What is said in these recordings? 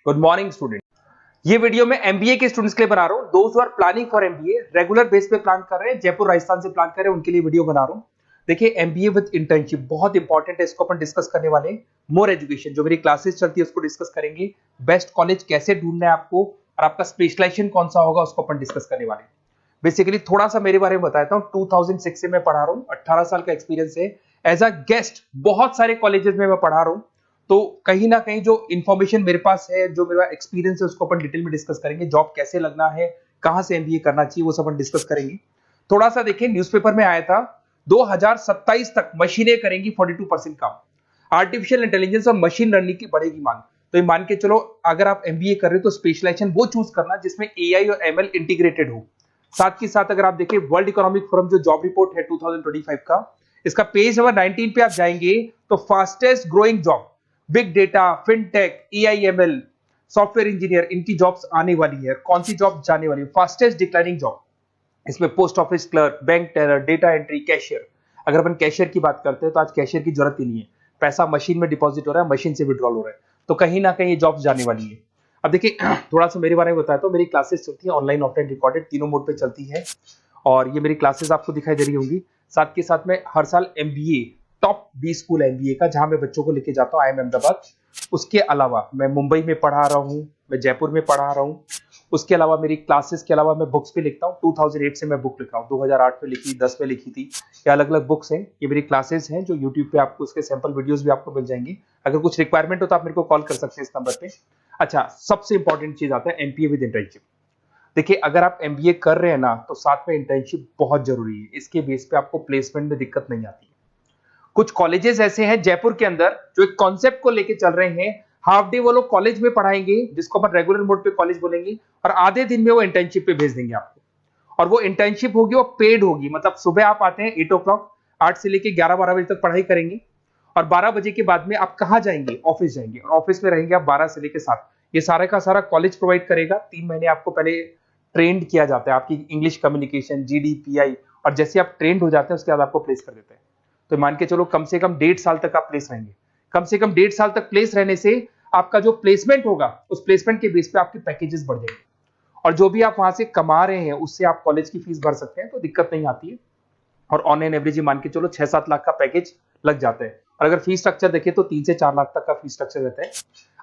Good morning student. ये video मैं MBA के स्टूडेंट्स के लिए बना रहा हूं। दोस्त who are planning for MBA, regular base पे प्लान कर रहे हैं, जयपुर राजस्थान से प्लान कर रहे हैं, उनके लिए वीडियो बना रहा हूं। देखिए एमबीए विद इंटर्नशिप बहुत इंपॉर्टेंट है, इसको अपन डिस्कस करने वाले हैं। मोर एजुकेशन जो मेरी क्लासेस चलती है उसको डिस्कस करेंगे। बेस्ट कॉलेज कैसे ढूंढना है आपको और आपका स्पेशलाइजेशन कौन सा होगा उसको अपन डिस्कस करने वाले हैं। बेसिकली थोड़ा सा मेरे बारे में बताता हूँ। 2006 से मैं पढ़ा रहा हूँ, 18 साल का एक्सपीरियंस है। एज अ गेस्ट बहुत सारे कॉलेजेस में मैं पढ़ा रहा हूँ, तो कहीं ना कहीं जो इन्फॉर्मेशन मेरे पास है, जो मेरा एक्सपीरियंस है, उसको अपन डिटेल में डिस्कस करेंगे। जॉब कैसे लगना है, कहां से एमबीए करना चाहिए, वो सब अपन डिस्कस करेंगे। थोड़ा सा देखिए, न्यूज़पेपर में आया था 2027 तक मशीनें करेंगी 42% काम। आर्टिफिशियल इंटेलिजेंस और मशीन लर्निंग की बढ़ेगी मांग। तो ये मान के चलो, अगर आप एमबीए कर रहे हो तो स्पेशलाइजेशन वो चूज करना जिसमें एआई और एमएल इंटीग्रेटेड हो। साथ के साथ अगर आप देखिए वर्ल्ड इकोनॉमिक फोरम जो जॉब रिपोर्ट है 2025 का, इसका पेज नंबर 19 पे आप जाएंगे तो fastest growing job big data, fintech, AIML, software engineer, इनकी जॉब्स आने वाली है। कौन सी जॉब जाने वाली है? फास्टेस्ट डिक्लाइनिंग जॉब, इसमें post office clerk, bank teller, data entry, cashier. अगर अपन कैशियर की बात करते हैं तो आज कैशियर की जरूरत ही नहीं है, पैसा मशीन में डिपॉजिट हो रहा है, मशीन से विड्रॉल हो रहा है, तो कहीं ना कहीं ये जॉब्स जाने वाली है। अब देखिए थोड़ा सा मेरे बारे में बताया, तो मेरी क्लासेस चलती है ऑनलाइन ऑफलाइन रिकॉर्डेड, तीनों मोड पे चलती है और ये मेरी क्लासेस आपको दिखाई दे रही होंगी। साथ के साथ में हर साल एमबीए, टॉप 20 स्कूल एमबीए का जहां मैं बच्चों को लेके जाता हूँ, आईएम अहमदाबाद। उसके अलावा मैं मुंबई में पढ़ा रहा हूँ, मैं जयपुर में पढ़ा रहा हूँ। उसके अलावा मेरी क्लासेस के अलावा मैं बुक्स भी लिखता हूँ। 2008 से मैं बुक लिख रहा हूँ, 2008 में लिखी, 10 में लिखी थी। ये अलग अलग बुक्स हैं, ये मेरी क्लासेस हैं जो यूट्यूब पे आपको उसके सैंपल वीडियोस भी आपको मिल जाएंगे। अगर कुछ रिक्वायरमेंट हो तो आप मेरे को कॉल कर सकते हैं इस नंबर पे। अच्छा, सबसे इंपॉर्टेंट चीज आता है एमपीए विद इंटर्नशिप। देखिए अगर आप एमबीए कर रहे हैं ना, तो साथ में इंटर्नशिप बहुत जरूरी है। इसके बेस पे आपको प्लेसमेंट में दिक्कत नहीं आती है। कुछ कॉलेजेस ऐसे हैं जयपुर के अंदर जो एक कॉन्सेप्ट को लेके चल रहे हैं, हाफ डे वो लोग कॉलेज में पढ़ाएंगे जिसको अपन रेगुलर मोड पे कॉलेज बोलेंगे, और आधे दिन में वो इंटर्नशिप पे भेज देंगे आपको। और वो इंटर्नशिप होगी, वो पेड होगी। मतलब सुबह आप आते हैं 8 ओ क्लॉक, 8 से लेके 11-12 बजे तक पढ़ाई करेंगे और 12 बजे के बाद में आप कहाँ जाएंगे? ऑफिस जाएंगे, और ऑफिस में रहेंगे आप 12 से लेके 7। ये सारा का सारा कॉलेज प्रोवाइड करेगा। 3 महीने आपको पहले ट्रेंड किया जाता है, आपकी इंग्लिश कम्युनिकेशन, जीडीपीआई, और जैसे आप ट्रेंड हो जाते हैं उसके बाद आपको प्लेस कर देते हैं। तो मान के चलो कम से कम 1.5 साल तक आप प्लेस रहेंगे। कम से कम 1.5 साल तक प्लेस रहने से आपका जो प्लेसमेंट होगा, उस प्लेसमेंट के बेस पे आपके पैकेजेस बढ़ जाएंगे, और जो भी आप वहां से कमा रहे हैं उससे आप कॉलेज की फीस भर सकते हैं, तो दिक्कत नहीं आती है। और ऑन एन एवरेज मान के चलो 6-7 लाख का पैकेज लग जाता है। और अगर फीस स्ट्रक्चर देखें तो 3 से 4 लाख तक का फीस स्ट्रक्चर रहता है।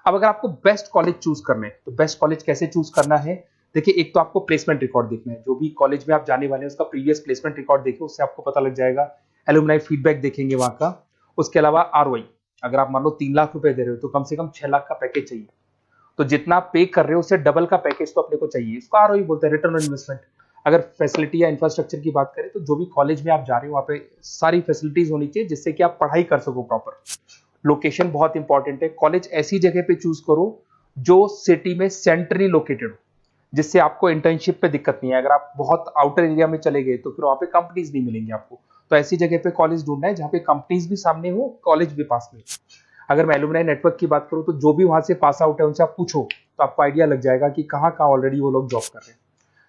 अब अगर आपको बेस्ट कॉलेज चूज करना है, तो बेस्ट कॉलेज कैसे चूज करना है? देखिए एक तो आपको प्लेसमेंट रिकॉर्ड देखना है, जो भी कॉलेज में आप जाने वाले हैं उसका प्रीवियस प्लेसमेंट रिकॉर्ड देखिए, उससे आपको पता लग जाएगा। एलुमनाई फीडबैक देखेंगे वहां का। उसके अलावा आरओआई, अगर आप मान लो 3 लाख रुपए दे रहे हो तो कम से कम 6 लाख का पैकेज चाहिए। तो जितना आप पे कर रहे हो उससे डबल का पैकेज तो अपने को चाहिए। इसको आरओआई बोलते हैं, रिटर्न ऑन इन्वेस्टमेंट। अगर फैसिलिटी या इंफ्रास्ट्रक्चर की बात करें तो जो भी कॉलेज में आप जा रहे हो वहां पे सारी फैसिलिटीज होनी चाहिए जिससे कि आप पढ़ाई कर सको प्रॉपर। लोकेशन बहुत इंपॉर्टेंट है। कॉलेज ऐसी जगह पे चूज करो जो सिटी में सेंट्रली लोकेटेड हो, जिससे आपको इंटर्नशिप पे दिक्कत नहीं है। अगर आप बहुत आउटर एरिया में चले गए तो फिर वहां पे कंपनीज नहीं मिलेंगी आपको। तो ऐसी जगह पे कॉलेज ढूंढना है जहां पे कंपनीज भी सामने हो, कॉलेज भी पास में। अगर मैं एलुमनाई नेटवर्क की बात करूं तो जो भी वहां से पास आउट है उनसे आप पूछो तो आपको आइडिया लग जाएगा कि कहाँ कहाँ ऑलरेडी वो लोग जॉब कर रहे हैं।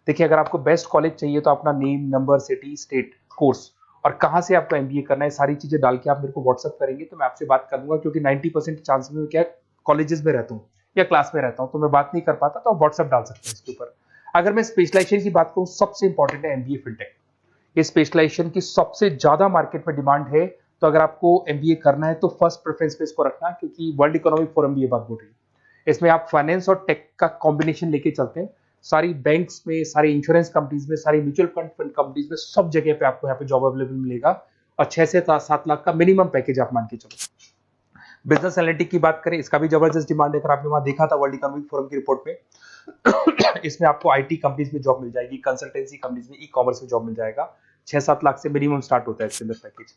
देखिए अगर आपको बेस्ट कॉलेज चाहिए तो अपना name, number, city, state, course और कहाँ से आपको एमबीए करना है, सारी चीजें डाल के आप मेरे को व्हाट्सअप करेंगे तो मैं आपसे बात कर लूंगा। क्योंकि 90% चांस में क्या कॉलेजेस में रहता हूँ या क्लास में रहता हूँ, तो मैं बात नहीं कर पाता, तो आप व्हाट्सअप डाल सकते हैं इसके ऊपर। अगर मैं स्पेशलाइजेशन की बात करूँ, सबसे इंपॉर्टेंट है एमबीए फिनटेक। ये स्पेशलाइजेशन की सबसे ज्यादा मार्केट में डिमांड है। तो अगर आपको एमबीए करना है तो फर्स्ट प्रेफरेंस पे इसको रखना, क्योंकि वर्ल्ड इकोनॉमिक फोरम भी ये बात बोल रही है। इसमें आप फाइनेंस और टेक का कॉम्बिनेशन लेके चलते हैं। सारी बैंक्स में, सारी इंश्योरेंस कंपनीज में, सारी म्यूचुअल फंड कंपनीज में, सब जगह पे आपको यहाँ पे जॉब अवेलेबल मिलेगा। और 6 से 7 लाख का मिनिमम पैकेज आप मान के चलो। बिजनेस एनालिटिक की बात करें, इसका भी जबरदस्त डिमांड है। अगर आपने वहां देखा था वर्ल्ड इकोनॉमिक फोरम की रिपोर्ट में इसमें आपको आईटी कंपनीज में जॉब मिल जाएगी, कंसल्टेंसी कंपनीज में, ई कॉमर्स में जॉब मिल जाएगा। 6-7 लाख से मिनिमम स्टार्ट होता है इसके अंदर पैकेज।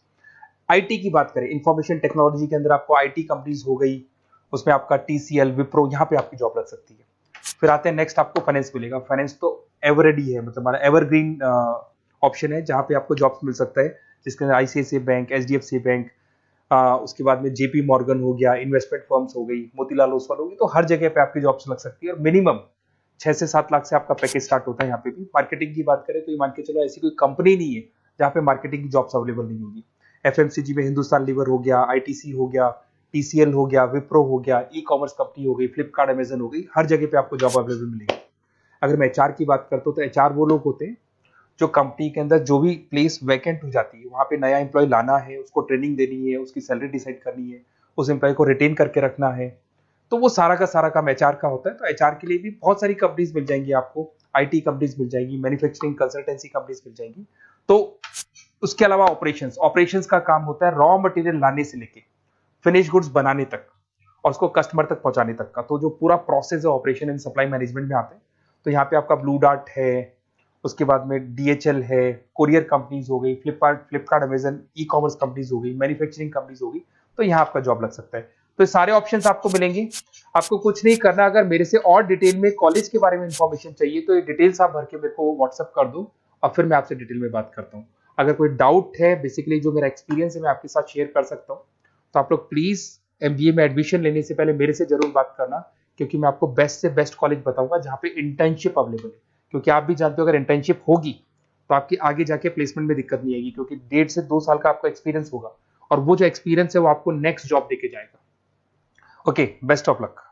आईटी की बात करें, इंफॉर्मेशन टेक्नोलॉजी के अंदर आपको आईटी कंपनीज हो गई, उसमें आपका टीसीएल, विप्रो, यहाँ पे आपकी जॉब लग सकती है। फिर आते हैं नेक्स्ट, आपको फाइनेंस मिलेगा। फाइनेंस तो एवररेडी है, मतलब हमारा एवरग्रीन ऑप्शन है जहाँ पे आपको जॉब्स मिल सकता है, जिसके अंदर आईसीआईसीआई बैंक, एचडीएफसी बैंक, उसके बाद में जेपी मॉर्गन हो गया, इन्वेस्टमेंट फर्म्स हो गई, मोतीलाल ओसवाल होगी। तो हर जगह पे आपकी जॉब्स लग सकती है और मिनिमम 6 से 7 लाख से आपका पैकेज स्टार्ट होता है। यहाँ पे भी मार्केटिंग की बात करें तो ये मान के चलो ऐसी कोई कंपनी नहीं है जहाँ पे मार्केटिंग की जॉब्स अवेलेबल नहीं होगी। एफएमसीजी में हिंदुस्तान लीवर हो गया, आईटीसी हो गया, TCL हो गया, विप्रो हो गया, ई-कॉमर्स कंपनी हो गई, फ्लिपकार्ट, अमेजन हो गई, हर जगह पे आपको जॉब अवेलेबल मिलेगी। अगर मैं HR की बात करता हूँ तो HR वो लोग होते हैं जो कंपनी के अंदर जो भी प्लेस वैकेंट हो जाती है वहां पे नया एम्प्लॉय लाना है, उसको ट्रेनिंग देनी है, उसकी सैलरी डिसाइड करनी है, उस एम्प्लॉय को रिटेन करके रखना है, तो वो सारा का सारा काम HR का होता है। तो HR के लिए भी बहुत सारी कंपनीज मिल जाएंगी आपको, IT कंपनीज मिल जाएंगी, मैन्युफैक्चरिंग कंसल्टेंसी कंपनीज मिल जाएंगी। तो उसके अलावा ऑपरेशंस ऑपरेशंस का काम होता है रॉ मटेरियल लाने से लेके फिनिश गुड्स बनाने तक और उसको कस्टमर तक पहुंचाने तक का। तो जो पूरा प्रोसेस है ऑपरेशन एंड सप्लाई मैनेजमेंट में आते हैं। तो यहाँ पे आपका ब्लू डार्ट है, उसके बाद में DHL है, कोरियर कंपनीज हो गई, फ्लिपकार्ट अमेजन, ई-कॉमर्स कंपनीज हो गई, मैन्युफैक्चरिंग कंपनीज हो गई, तो यहाँ आपका जॉब लग सकता है। तो ये सारे ऑप्शंस आपको मिलेंगे। आपको कुछ नहीं करना, अगर मेरे से और डिटेल में कॉलेज के बारे में इंफॉर्मेशन चाहिए तो ये डिटेल्स आप भर के मेरे को व्हाट्सअप कर दो और फिर मैं आपसे डिटेल में बात करता हूँ। अगर कोई डाउट है, बेसिकली जो मेरा एक्सपीरियंस है मैं आपके साथ शेयर कर सकता हूँ, तो आप लोग प्लीज MBA में एडमिशन लेने से पहले मेरे से जरूर बात करना, क्योंकि मैं आपको बेस्ट से बेस्ट कॉलेज बताऊंगा जहाँ पे इंटर्नशिप अवेलेबल है। क्योंकि आप भी जानते हो अगर इंटर्नशिप होगी तो आपकी आगे जाके प्लेसमेंट में दिक्कत नहीं आएगी, क्योंकि 1.5 से 2 साल का आपका एक्सपीरियंस होगा और वो जो एक्सपीरियंस है वो आपको नेक्स्ट जॉब देके जाएगा। Okay, best of luck.